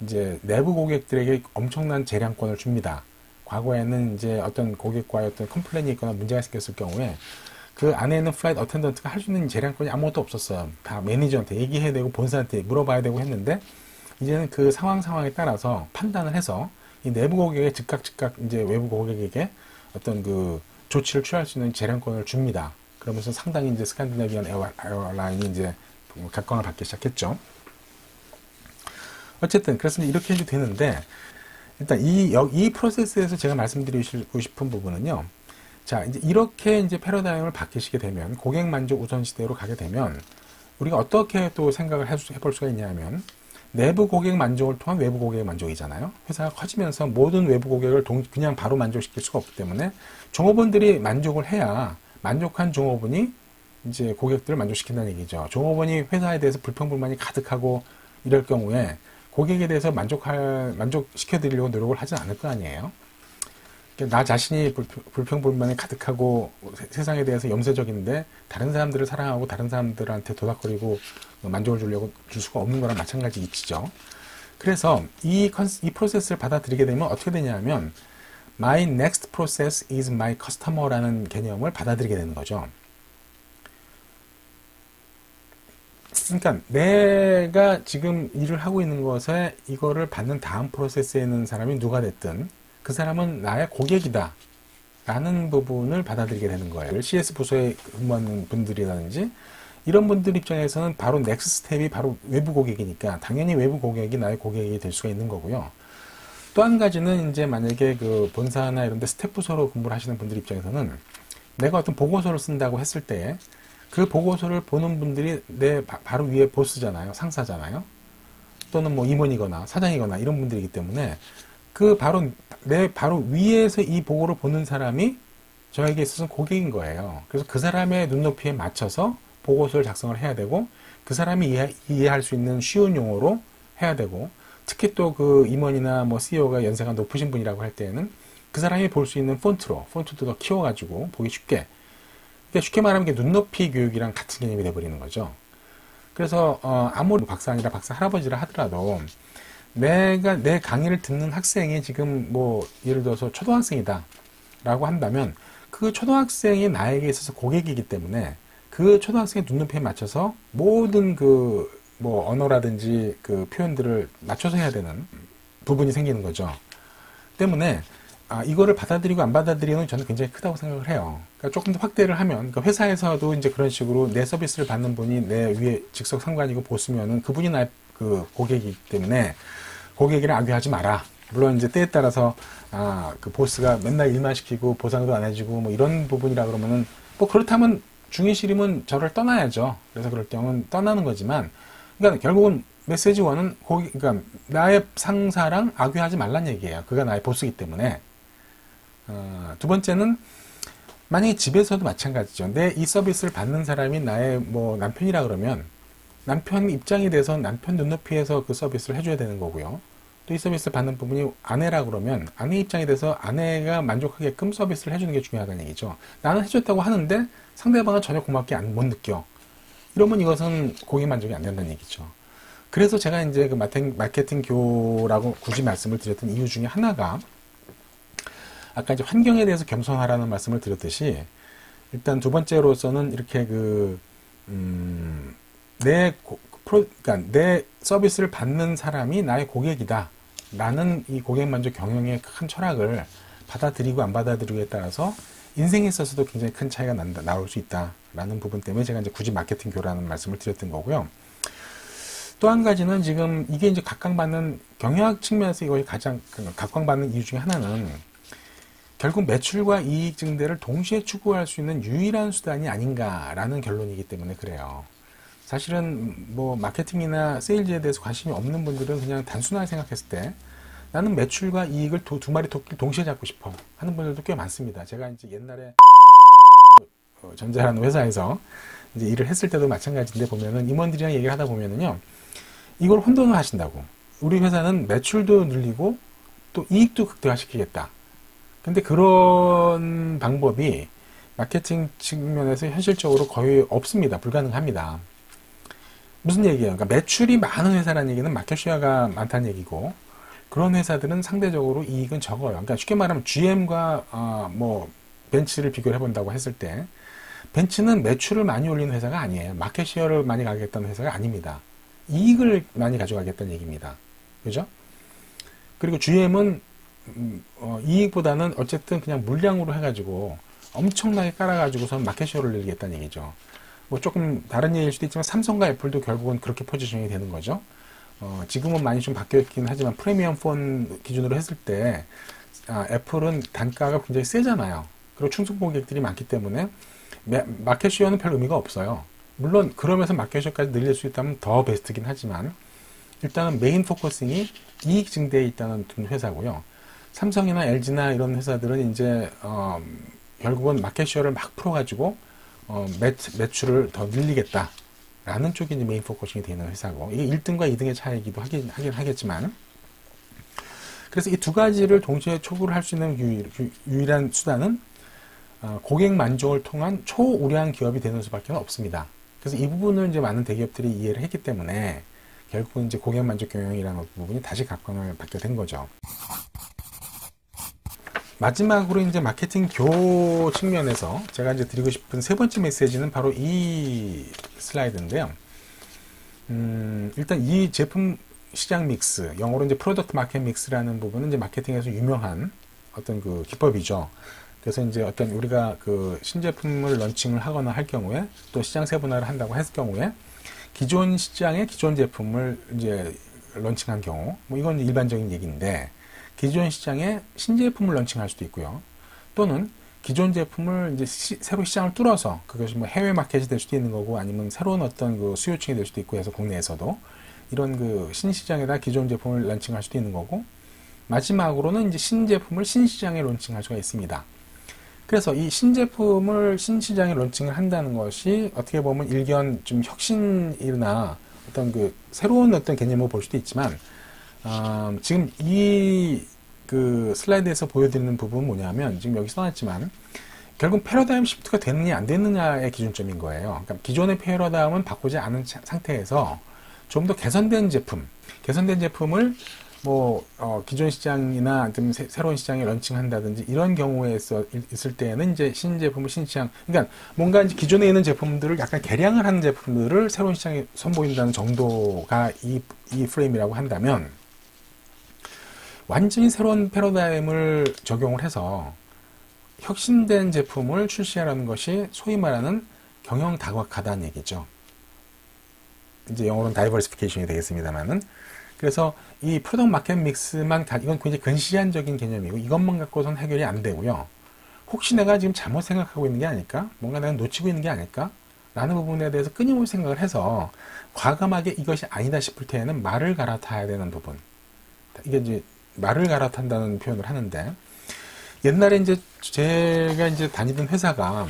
이제 내부 고객들에게 엄청난 재량권을 줍니다. 과거에는 이제 어떤 고객과의 어떤 컴플레인이 있거나 문제가 생겼을 경우에 그 안에 있는 플라이트 어텐던트가 할 수 있는 재량권이 아무것도 없었어요. 다 매니저한테 얘기해야 되고 본사한테 물어봐야 되고 했는데 이제는 그 상황에 따라서 판단을 해서 이 내부 고객에 즉각 이제 외부 고객에게 어떤 조치를 취할 수 있는 재량권을 줍니다. 그러면서 상당히 이제 스칸디나비안 에어라인이 이제 각광을 받기 시작했죠. 어쨌든 그래서 이렇게 해도 되는데 일단 이 프로세스에서 제가 말씀드리고 싶은 부분은요. 자, 이제 이렇게 이제 패러다임을 바뀌시게 되면 고객 만족 우선 시대로 가게 되면 우리가 어떻게 또 생각을 해볼 수가 있냐면 내부 고객 만족을 통한 외부 고객 만족이잖아요. 회사가 커지면서 모든 외부 고객을 그냥 바로 만족시킬 수가 없기 때문에 종업원들이 만족을 해야 만족한 종업원이 이제 고객들을 만족시킨다는 얘기죠. 종업원이 회사에 대해서 불평불만이 가득하고 이럴 경우에 고객에 대해서 만족시켜드리려고 노력을 하진 않을 거 아니에요. 나 자신이 불평불만이 가득하고 세상에 대해서 염세적인데 다른 사람들을 사랑하고 다른 사람들한테 도닥거리고 만족을 줄 수가 없는 거랑 마찬가지 이치죠. 그래서 이 프로세스를 받아들이게 되면 어떻게 되냐면 My next process is my customer라는 개념을 받아들이게 되는 거죠. 그러니까 내가 지금 일을 하고 있는 것에 이거를 받는 다음 프로세스에 있는 사람이 누가 됐든 그 사람은 나의 고객이다 라는 부분을 받아들이게 되는 거예요. CS 부서에 근무하는 분들이라든지 이런 분들 입장에서는 바로 넥스트 스텝이 바로 외부 고객이니까 당연히 외부 고객이 나의 고객이 될 수가 있는 거고요. 또 한 가지는 이제 만약에 그 본사나 이런 데 스텝 부서로 근무를 하시는 분들 입장에서는 내가 어떤 보고서를 쓴다고 했을 때 그 보고서를 보는 분들이 내 바로 위에 보스잖아요. 상사잖아요. 또는 뭐 임원이거나 사장이거나 이런 분들이기 때문에 그 바로 내 바로 위에서 이 보고를 보는 사람이 저에게 있어서는 고객인 거예요. 그래서 그 사람의 눈높이에 맞춰서 보고서를 작성을 해야 되고 그 사람이 이해할 수 있는 쉬운 용어로 해야 되고 특히 또 그 임원이나 뭐 CEO가 연세가 높으신 분이라고 할 때에는 그 사람이 볼 수 있는 폰트도 더 키워가지고 보기 쉽게 그러니까 쉽게 말하면 이게 눈높이 교육이랑 같은 개념이 돼버리는 거죠. 그래서 아무리 박사 아니라 박사 할아버지라 하더라도 내가 내 강의를 듣는 학생이 지금 뭐 예를 들어서 초등학생이다 라고 한다면 그 초등학생이 나에게 있어서 고객이기 때문에 그 초등학생의 눈높이에 맞춰서 모든 그 뭐 언어라든지 그 표현들을 맞춰서 해야 되는 부분이 생기는 거죠. 때문에 이거를 받아들이고 안 받아들이는 저는 굉장히 크다고 생각을 해요. 그러니까 조금 더 확대를 하면, 그러니까 회사에서도 이제 그런 식으로 내 서비스를 받는 분이 내 위에 직속 상관이고 보스면은 그분이 나의 그 고객이기 때문에 고객이랑 악유하지 마라. 물론 이제 때에 따라서 그 보스가 맨날 일만 시키고 보상도 안 해주고 뭐 이런 부분이라 그러면은 뭐 그렇다면 중위실임은 저를 떠나야죠. 그래서 그럴 경우는 떠나는 거지만, 그러니까 결국은 메시지 원은 그러니까 나의 상사랑 악유하지 말란 얘기예요. 그가 나의 보스이기 때문에. 두 번째는 만약에 집에서도 마찬가지죠. 내 이 서비스를 받는 사람이 나의 뭐 남편이라 그러면 남편 입장이 돼서 남편 눈높이에서 그 서비스를 해줘야 되는 거고요. 또 이 서비스를 받는 부분이 아내라 그러면 아내 입장이 돼서 아내가 만족하게끔 서비스를 해주는 게 중요하다는 얘기죠. 나는 해줬다고 하는데 상대방은 전혀 고맙게 못 느껴. 이러면 이것은 고객 만족이 안 된다는 얘기죠. 그래서 제가 이제 그 마케팅 교라고 굳이 말씀을 드렸던 이유 중에 하나가 아까 이제 환경에 대해서 겸손하라는 말씀을 드렸듯이 일단 두 번째로서는 이렇게 그러니까 내 서비스를 받는 사람이 나의 고객이다 라는 이 고객 만족 경영의 큰 철학을 받아들이고 안 받아들이고에 따라서 인생에 있어서도 굉장히 큰 차이가 나올 수 있다라는 부분 때문에 제가 이제 굳이 마케팅 교라는 말씀을 드렸던 거고요. 또 한 가지는 지금 이게 이제 각광받는 경영학 측면에서 이것이 가장 각광받는 이유 중에 하나는 결국 매출과 이익 증대를 동시에 추구할 수 있는 유일한 수단이 아닌가라는 결론이기 때문에 그래요. 사실은 뭐 마케팅이나 세일즈에 대해서 관심이 없는 분들은 그냥 단순하게 생각했을 때 나는 매출과 이익을 두 마리 토끼를 동시에 잡고 싶어 하는 분들도 꽤 많습니다. 제가 이제 옛날에 전자라는 회사에서 이제 일을 했을 때도 마찬가지인데 보면은 임원들이랑 얘기를 하다 보면은요, 이걸 혼돈을 하신다고. 우리 회사는 매출도 늘리고 또 이익도 극대화시키겠다. 근데 그런 방법이 마케팅 측면에서 현실적으로 거의 없습니다. 불가능합니다. 무슨 얘기예요? 그러니까 매출이 많은 회사라는 얘기는 마켓쉐어가 많다는 얘기고, 그런 회사들은 상대적으로 이익은 적어요. 그러니까 쉽게 말하면 GM과 뭐 벤츠를 비교를 해본다고 했을 때 벤츠는 매출을 많이 올리는 회사가 아니에요. 마켓쉐어를 많이 가겠다는 회사가 아닙니다. 이익을 많이 가져가겠다는 얘기입니다. 그죠? 그리고 GM은 이익보다는 어쨌든 그냥 물량으로 해가지고 엄청나게 깔아가지고서 마켓쉐어를 늘리겠다는 얘기죠. 뭐 조금 다른 얘기일 수도 있지만 삼성과 애플도 결국은 그렇게 포지션이 되는 거죠. 지금은 많이 좀 바뀌었긴 하지만 프리미엄 폰 기준으로 했을 때 애플은 단가가 굉장히 세잖아요. 그리고 충성 고객들이 많기 때문에 마켓쉐어는 별 의미가 없어요. 물론 그러면서 마켓쉐어까지 늘릴 수 있다면 더 베스트긴 하지만 일단은 메인 포커싱이 이익 증대에 있다는 회사고요. 삼성이나 LG나 이런 회사들은 이제 결국은 마켓쉐어를 막 풀어가지고 매출을 더 늘리겠다라는 쪽이 이제 메인 포커싱이 되는 회사고, 이게 1등과 2등의 차이기도 하긴 하겠지만, 그래서 이 두 가지를 동시에 촉구를 할 수 있는 유일한 수단은 고객 만족을 통한 초우량 기업이 되는 수밖에 없습니다. 그래서 이 부분을 이제 많은 대기업들이 이해를 했기 때문에 결국은 이제 고객 만족 경영이라는 부분이 다시 각광을 받게 된 거죠. 마지막으로 이제 마케팅 교 측면에서 제가 이제 드리고 싶은 세 번째 메시지는 바로 이 슬라이드인데요. 일단 이 제품 시장 믹스, 영어로 이제 프로덕트 마켓 믹스라는 부분은 이제 마케팅에서 유명한 어떤 그 기법이죠. 그래서 이제 어떤 우리가 그 신제품을 런칭을 하거나 할 경우에 또 시장 세분화를 한다고 했을 경우에 기존 시장의 기존 제품을 이제 런칭한 경우, 뭐 이건 일반적인 얘기인데 기존 시장에 신제품을 런칭할 수도 있고요. 또는 기존 제품을 이제 새로 시장을 뚫어서 그것이 뭐 해외 마켓이 될 수도 있는 거고 아니면 새로운 어떤 그 수요층이 될 수도 있고 해서 국내에서도 이런 그 신시장에다 기존 제품을 런칭할 수도 있는 거고 마지막으로는 이제 신제품을 신시장에 런칭할 수가 있습니다. 그래서 이 신제품을 신시장에 런칭을 한다는 것이 어떻게 보면 일견 좀 혁신이나 어떤 그 새로운 어떤 개념으로 볼 수도 있지만 지금 이 그 슬라이드에서 보여드리는 부분은 뭐냐면 지금 여기 써놨지만 결국 패러다임 시프트가 되느냐 안 되느냐의 기준점인 거예요. 그러니까 기존의 패러다임은 바꾸지 않은 상태에서 좀 더 개선된 제품을 뭐 기존 시장이나 좀 새로운 시장에 런칭한다든지 이런 경우에 있을 때에는 이제 신제품을 신시장, 그러니까 뭔가 이제 기존에 있는 제품들을 약간 개량을 하는 제품들을 새로운 시장에 선보인다는 정도가 이 프레임이라고 한다면 완전히 새로운 패러다임을 적용을 해서 혁신된 제품을 출시하라는 것이 소위 말하는 경영 다각화다는 얘기죠. 이제 영어로는 다이버시피케이션이 되겠습니다만은. 그래서 이 프로덕트 마켓 믹스만 이건 굉장히 근시안적인 개념이고 이것만 갖고선 해결이 안 되고요. 혹시 내가 지금 잘못 생각하고 있는 게 아닐까? 뭔가 내가 놓치고 있는 게 아닐까? 라는 부분에 대해서 끊임없이 생각을 해서 과감하게 이것이 아니다 싶을 때에는 말을 갈아타야 되는 부분. 이게 이제 말을 갈아탄다는 표현을 하는데 옛날에 이제 제가 이제 다니던 회사가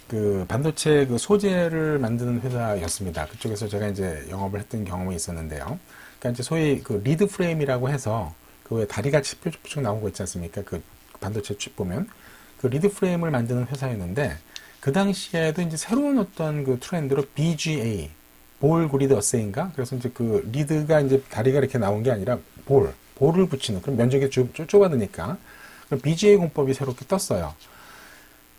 그 반도체 그 소재를 만드는 회사였습니다. 그쪽에서 제가 이제 영업을 했던 경험이 있었는데요. 그러니까 이제 소위 그 리드 프레임이라고 해서 그 왜 다리같이 뾰족뾰족 나온 거 있지 않습니까? 그 반도체 칩 보면 그 리드 프레임을 만드는 회사였는데 그 당시에도 이제 새로운 어떤 그 트렌드로 BGA 볼 그리드 어세인가? 그래서 이제 그 리드가 이제 다리가 이렇게 나온 게 아니라 볼을 붙이는 그럼 면적이 좁아드니까 BGA 공법이 새롭게 떴어요.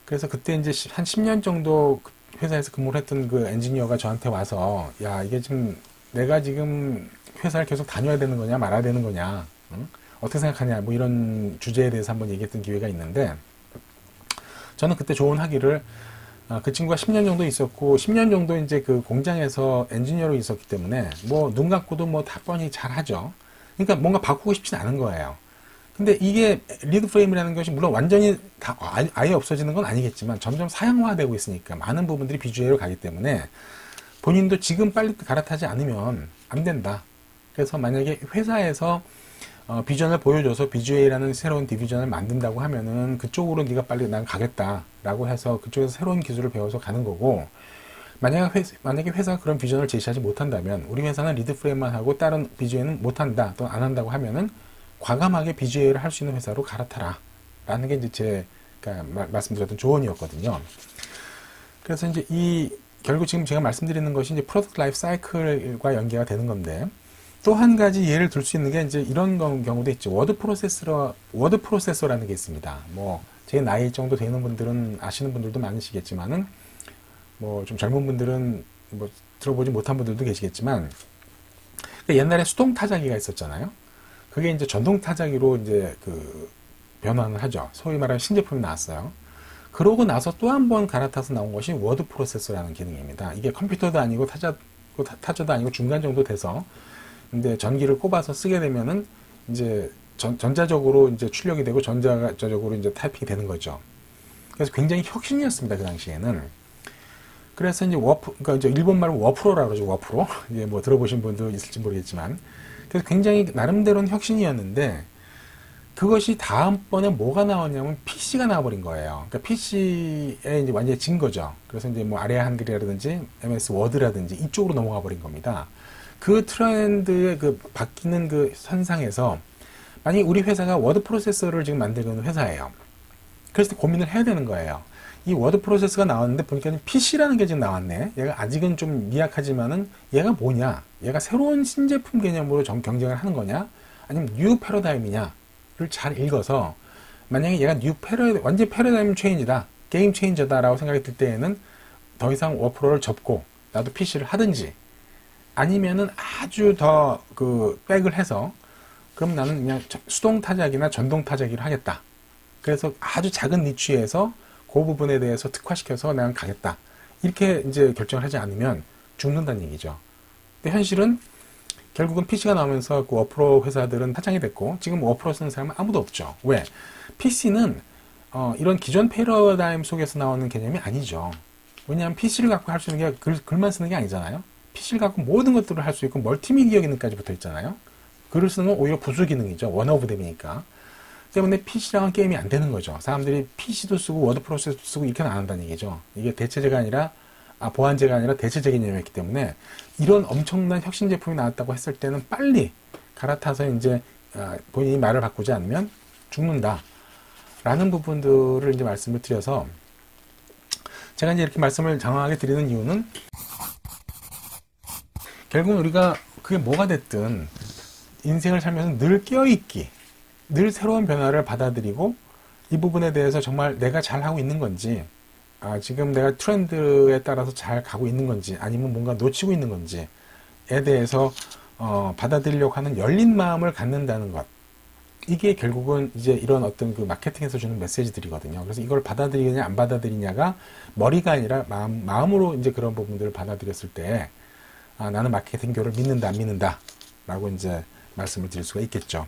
그래서 그때 이제 한 10년 정도 회사에서 근무를 했던 그 엔지니어가 저한테 와서 야 이게 지금 내가 지금 회사를 계속 다녀야 되는 거냐 말아야 되는 거냐 응? 어떻게 생각하냐 뭐 이런 주제에 대해서 한번 얘기했던 기회가 있는데 저는 그때 조언하기를 그 친구가 10년 정도 있었고 10년 정도 이제 그 공장에서 엔지니어로 있었기 때문에 뭐 눈 감고도 뭐 다 뻔히 잘 하죠. 그러니까 뭔가 바꾸고 싶진 않은 거예요. 근데 이게 리드 프레임이라는 것이 물론 완전히 다 아예 없어지는 건 아니겠지만 점점 사양화되고 있으니까 많은 부분들이 BGA로 가기 때문에 본인도 지금 빨리 갈아타지 않으면 안 된다. 그래서 만약에 회사에서 비전을 보여줘서 BGA라는 새로운 디비전을 만든다고 하면은 그쪽으로 네가 빨리 난 가겠다라고 해서 그쪽에서 새로운 기술을 배워서 가는 거고 만약에 회사가 그런 비전을 제시하지 못한다면 우리 회사는 리드 프레임만 하고 다른 BGA는 못한다 또는 안 한다고 하면은 과감하게 BGA를 할 수 있는 회사로 갈아타라 라는 게 이제 제가 말씀드렸던 조언이었거든요. 그래서 이제 결국 지금 제가 말씀드리는 것이 이제 프로덕트 라이프 사이클과 연계가 되는 건데 또 한 가지 예를 들 수 있는 게 이제 이런 경우도 있죠. 워드 프로세서라는 게 있습니다. 뭐 제 나이 정도 되는 분들은 아시는 분들도 많으시겠지만은 뭐 좀 젊은 분들은 뭐 들어보지 못한 분들도 계시겠지만 옛날에 수동 타자기가 있었잖아요. 그게 이제 전동 타자기로 이제 그 변환을 하죠. 소위 말하는 신제품이 나왔어요. 그러고 나서 또 한 번 갈아타서 나온 것이 워드 프로세서라는 기능입니다. 이게 컴퓨터도 아니고 타자도 아니고 중간 정도 돼서 근데 전기를 꼽아서 쓰게 되면은 이제 전자적으로 이제 출력이 되고 전자적으로 이제 타이핑이 되는 거죠. 그래서 굉장히 혁신이었습니다. 그 당시에는. 그래서 이제 그러니까 이제 일본말로 워프로라고 그러죠. 워프로. 이제 뭐 들어보신 분도 있을지 모르겠지만. 그래서 굉장히 나름대로는 혁신이었는데 그것이 다음번에 뭐가 나왔냐면 PC가 나와버린 거예요. 그러니까 PC에 이제 완전히 진 거죠. 그래서 이제 뭐 아레아 한글이라든지 MS 워드라든지 이쪽으로 넘어가 버린 겁니다. 그 트렌드의 그 바뀌는 그 선상에서 만약에 우리 회사가 워드 프로세서를 지금 만들고 있는 회사예요. 그래서 고민을 해야 되는 거예요. 이 워드 프로세서가 나왔는데 보니까 PC라는 게 지금 나왔네. 얘가 아직은 좀 미약하지만은 얘가 뭐냐? 얘가 새로운 신제품 개념으로 경쟁을 하는 거냐? 아니면 뉴 패러다임이냐를 잘 읽어서 만약에 얘가 완전 패러다임 체인지다, 게임 체인저다라고 생각이 들 때에는 더 이상 워프로를 접고 나도 PC를 하든지 아니면은 아주 더 그 백을 해서 그럼 나는 그냥 수동 타자기나 전동 타자기를 하겠다. 그래서 아주 작은 니치에서 그 부분에 대해서 특화시켜서 나는 가겠다. 이렇게 이제 결정을 하지 않으면 죽는다는 얘기죠. 근데 현실은 결국은 PC가 나오면서 그 워프로 회사들은 파장이 됐고 지금 워프로 쓰는 사람은 아무도 없죠. 왜? PC는 이런 기존 패러다임 속에서 나오는 개념이 아니죠. 왜냐하면 PC를 갖고 할 수 있는 게 글만 쓰는 게 아니잖아요. PC를 갖고 모든 것들을 할 수 있고 멀티미디어 기능까지 붙어 있잖아요. 글을 쓰는 건 오히려 부수 기능이죠. 원 오브 댐이니까. 때문에 PC랑은 게임이 안 되는 거죠. 사람들이 PC도 쓰고 워드 프로세서도 쓰고 이렇게는 안 한다는 얘기죠. 이게 대체제가 아니라 보완제가 아니라 대체제 개념이었기 때문에 이런 엄청난 혁신 제품이 나왔다고 했을 때는 빨리 갈아타서 이제 본인이 말을 바꾸지 않으면 죽는다. 라는 부분들을 이제 말씀을 드려서 제가 이제 이렇게 말씀을 장황하게 드리는 이유는 결국은 우리가 그게 뭐가 됐든 인생을 살면서 늘 깨어있기, 늘 새로운 변화를 받아들이고 이 부분에 대해서 정말 내가 잘하고 있는 건지 지금 내가 트렌드에 따라서 잘 가고 있는 건지 아니면 뭔가 놓치고 있는 건지에 대해서 받아들이려고 하는 열린 마음을 갖는다는 것, 이게 결국은 이제 이런 어떤 그 마케팅에서 주는 메시지들이거든요. 그래서 이걸 받아들이냐 안 받아들이냐가 머리가 아니라 마음으로 이제 그런 부분들을 받아들였을 때 나는 마케팅교를 믿는다 안 믿는다 라고 이제 말씀을 드릴 수가 있겠죠.